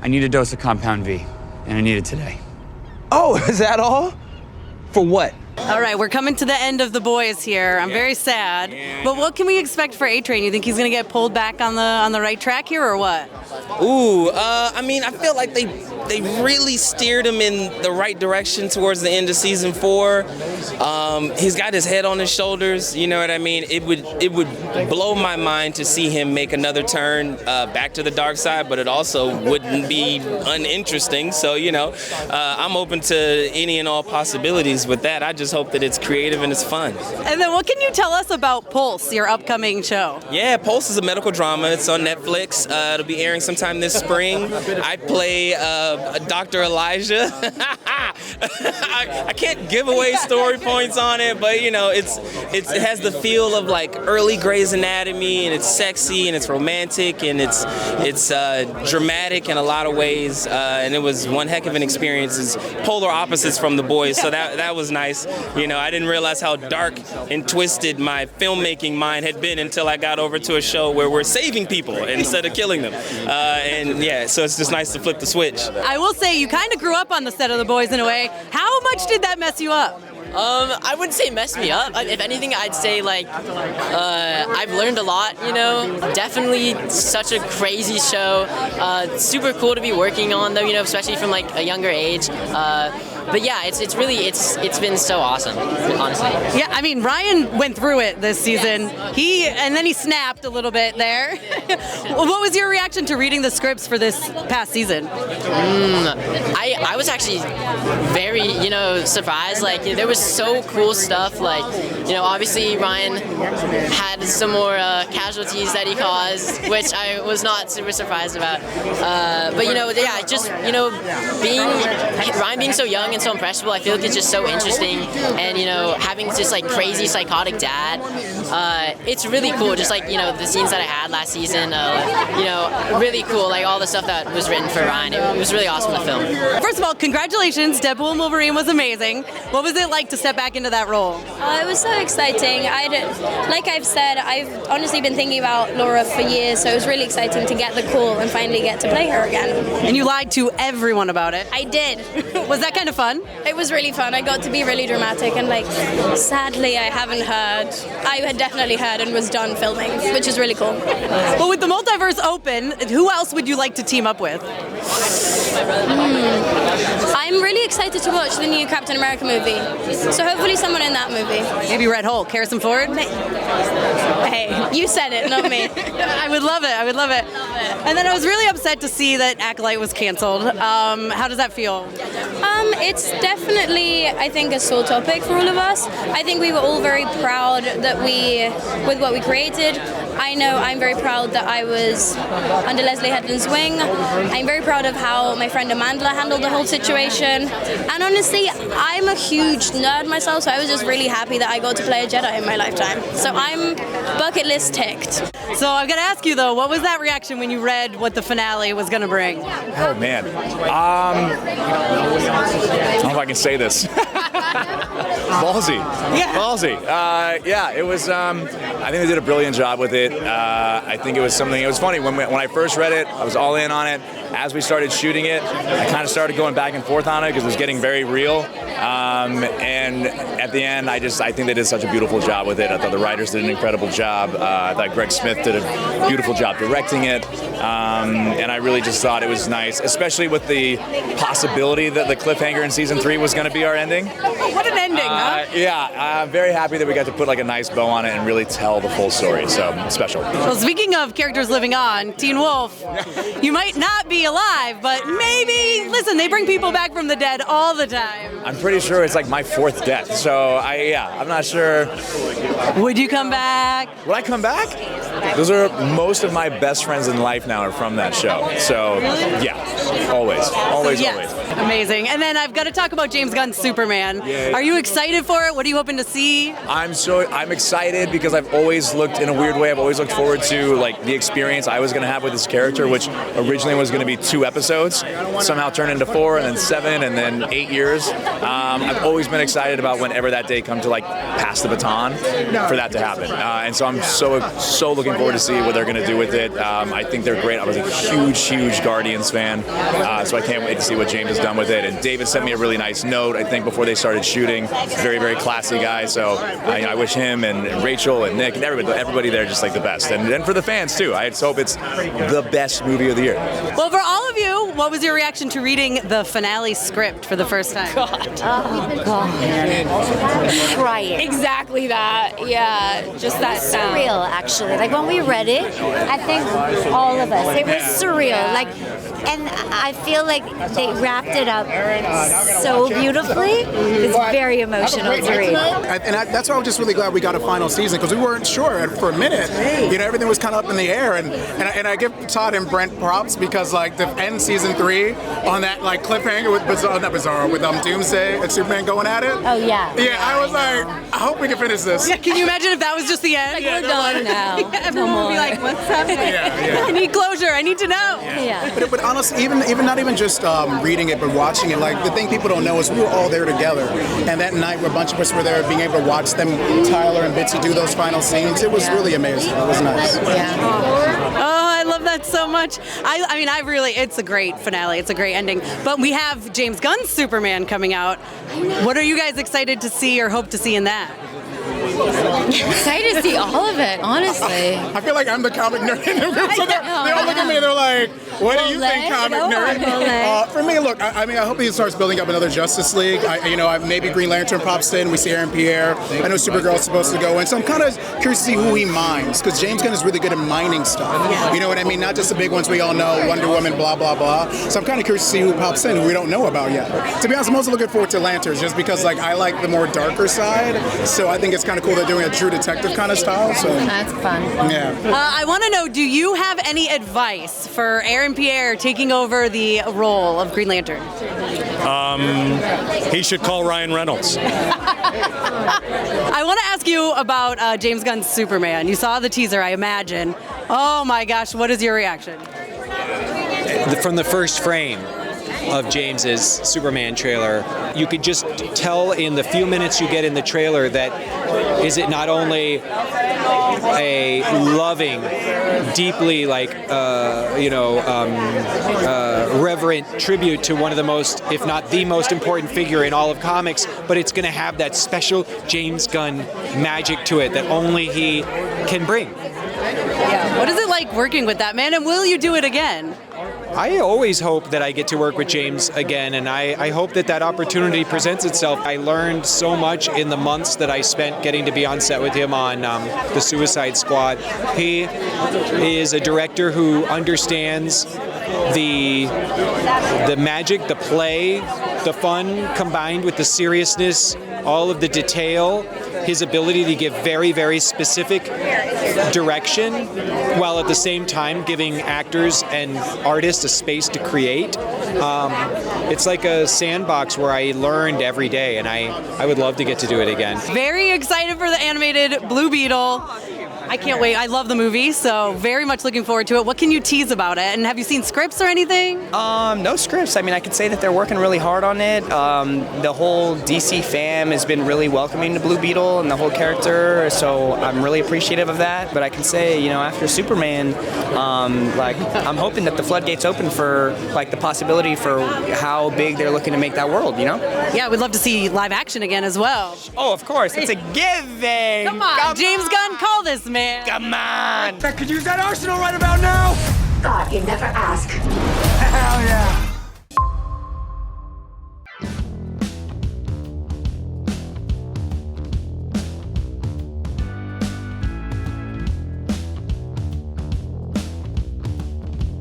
I need a dose of Compound V, and I need it today. Oh, is that all? For what? All right, we're coming to the end of The Boys here. I'm very sad. But what can we expect for A-Train? You think he's going to get pulled back on the right track here, or what? Ooh, I mean, I feel like they really steered him in the right direction towards the end of season 4. He's got his head on his shoulders, you know what I mean? It would blow my mind to see him make another turn back to the dark side, but it also wouldn't be uninteresting. So, you know, I'm open to any and all possibilities with that. I just hope that it's creative and it's fun. And then what can you tell us about Pulse, your upcoming show? Yeah, Pulse is a medical drama. It's on Netflix. It'll be airing sometime this spring. I play Dr. Elijah. I can't give away story points on it, but you know, it has the feel of like early Grey's Anatomy, and it's sexy and it's romantic and it's dramatic in a lot of ways. And it was one heck of an experience. It's polar opposites from The Boys, so that was nice. You know, I didn't realize how dark and twisted my filmmaking mind had been until I got over to a show where we're saving people instead of killing them. And yeah, so it's just nice to flip the switch. I will say you kind of grew up on the set of The Boys in a way. How much did that mess you up? I wouldn't say mess me up. If anything, I'd say like I've learned a lot, you know. Definitely such a crazy show. Super cool to be working on though, you know, especially from like a younger age. But yeah, it's been so awesome, honestly. Yeah, I mean, Ryan went through it this season. And then he snapped a little bit there. What was your reaction to reading the scripts for this past season? I was actually very, you know, surprised. Like, you know, there was so cool stuff. Like, you know, obviously Ryan had some more casualties that he caused, which I was not super surprised about. But you know, yeah, just, you know, Ryan being so young and so impressionable, I feel like it's just so interesting. And you know, having just like crazy psychotic dad, it's really cool. Just like, you know, the scenes that I had last season, you know, really cool. Like all the stuff that was written for Ryan, it was really awesome to film. First of all, congratulations, Deadpool and Wolverine was amazing. What was it like to step back into that role? It was so exciting. Like I've said, I've honestly been thinking about Laura for years, so it was really exciting to get the call and finally get to play her again. And you lied to everyone about it. I did. Was that kind of fun? It was really fun. I got to be really dramatic, and like, sadly, I haven't heard. I had definitely heard and was done filming, which is really cool. Well, with the multiverse open, who else would you like to team up with? I'm really excited to watch the new Captain America movie. So hopefully someone in that movie. Maybe Red Hulk, Harrison Ford? Hey, you said it, not me. I would love it. And then I was really upset to see that Acolyte was canceled. How does that feel? It's definitely, I think, a sore topic for all of us. I think we were all very proud that with what we created. I know I'm very proud that I was under Leslie Headland's wing. I'm very proud of how my friend Amanda handled the whole situation. And honestly, I'm a huge nerd myself, so I was just really happy that I got to play a Jedi in my lifetime. So I'm bucket list ticked. So I've got to ask you though, what was that reaction when you read what the finale was going to bring? Oh man, I don't know if I can say this. Ballsy. Yeah. Ballsy. Yeah, it was, I think they did a brilliant job with it. I think it was something, it was funny, when I first read it, I was all in on it. As we started shooting it, I kind of started going back and forth on it because it was getting very real. And at the end, I think they did such a beautiful job with it. I thought the writers did an incredible job. I thought Greg Smith did a beautiful job directing it. And I really just thought it was nice, especially with the possibility that the cliffhanger in season 3 was going to be our ending. What an ending, huh? Yeah, I'm very happy that we got to put like a nice bow on it and really tell the full story. So special. Well, speaking of characters living on, Teen Wolf, you might not be alive, but maybe, listen, they bring people back from the dead all the time. I'm pretty sure it's like my 4th death. So I'm not sure. Would you come back? Would I come back? Those are most of my best friends in life now are from that show. So yeah, always. Amazing. And then I've got to talk about James Gunn's Superman. Yeah. Are you excited for it? What are you hoping to see? I'm excited because I've always looked, in a weird way, I've always looked forward to like the experience I was going to have with this character, which originally was going to be 2 episodes, somehow turned into 4 and then 7 and then 8 years. I've always been excited about whenever that day come to like pass the baton for that to happen. And so I'm so looking looking forward to see what they're going to do with it. I think they're great. I was a huge Guardians fan, so I can't wait to see what James has done with it. And David sent me a really nice note, I think, before they started shooting. Very classy guy, so I wish him and Rachel and Nick and everybody there just like the best. And then for the fans, too. I just hope it's the best movie of the year. Well, for all of you, what was your reaction to reading the finale script for the first time? Crying. Exactly that. Yeah, just that sound. Surreal, actually. Like when we read it, I think all of us, it was surreal. Like, and I feel like they wrapped it up so beautifully. It's very emotional to read. And that's why I'm just really glad we got a final season, because we weren't sure for a minute. You know, everything was kind of up in the air, and I give Todd and Brent props, because like the end season 3 on that like cliffhanger with Doomsday and Superman going at it. Oh yeah. Yeah, I was like, I hope we can finish this. Yeah, can you imagine if that was just the end? Like, we're done now. Everyone would be like, what's happening? Yeah. I need closure. I need to know. Yeah. But honestly, even not even just reading it, but watching it, like the thing people don't know is we were all there together. And that night, a bunch of us were there, being able to watch them, Tyler and Bitsy, do those final scenes. It was really amazing. It was nice. Yeah. Oh, I love that so much. I mean, it's a great finale. It's a great ending. But we have James Gunn's Superman coming out. What are you guys excited to see or hope to see in that? Excited to see all of it, honestly. I feel like I'm the comic nerd in the group, so they all look at me and they're like, what do you think, comic nerd? For me, look, I mean, I hope he starts building up another Justice League. Maybe Green Lantern pops in, we see Aaron Pierre. I know Supergirl's supposed to go in, so I'm kind of curious to see who he mines, because James Gunn is really good at mining stuff. You know what I mean? Not just the big ones we all know, Wonder Woman, blah, blah, blah. So I'm kind of curious to see who pops in, who we don't know about yet. To be honest, I'm also looking forward to Lanterns, just because like I like the more darker side, so I think it's kind of cool they're doing a true detective kind of style. So That's fun. Yeah. I want to know, do you have any advice for Aaron Pierre taking over the role of Green Lantern? He should call Ryan Reynolds. I want to ask you about James Gunn's Superman. You saw the teaser, I imagine. Oh my gosh, what is your reaction? From the first frame of James's Superman trailer, you could just tell in the few minutes you get in the trailer that is it not only a loving, deeply reverent tribute to one of the most, if not the most important figure in all of comics, but it's going to have that special James Gunn magic to it that only he can bring. Yeah. What is it like working with that man, and will you do it again? I always hope that I get to work with James again, and I hope that opportunity presents itself. I learned so much in the months that I spent getting to be on set with him on the Suicide Squad. He is a director who understands the magic, the play, the fun combined with the seriousness, all of the detail, his ability to give very, very specific direction while at the same time giving actors and artists a space to create. It's like a sandbox where I learned every day, and I would love to get to do it again. Very excited for the animated Blue Beetle. I can't wait. I love the movie, so very much looking forward to it. What can you tease about it? And have you seen scripts or anything? No scripts. I mean, I could say that they're working really hard on it. The whole DC fam has been really welcoming to Blue Beetle and the whole character, so I'm really appreciative of that. But I can say, after Superman, I'm hoping that the floodgates open for the possibility for how big they're looking to make that world. Yeah, we'd love to see live action again as well. Oh, of course. It's a given. Come on, James Gunn, call this man. Come on! I could use that arsenal right about now! God, you never ask. Hell yeah!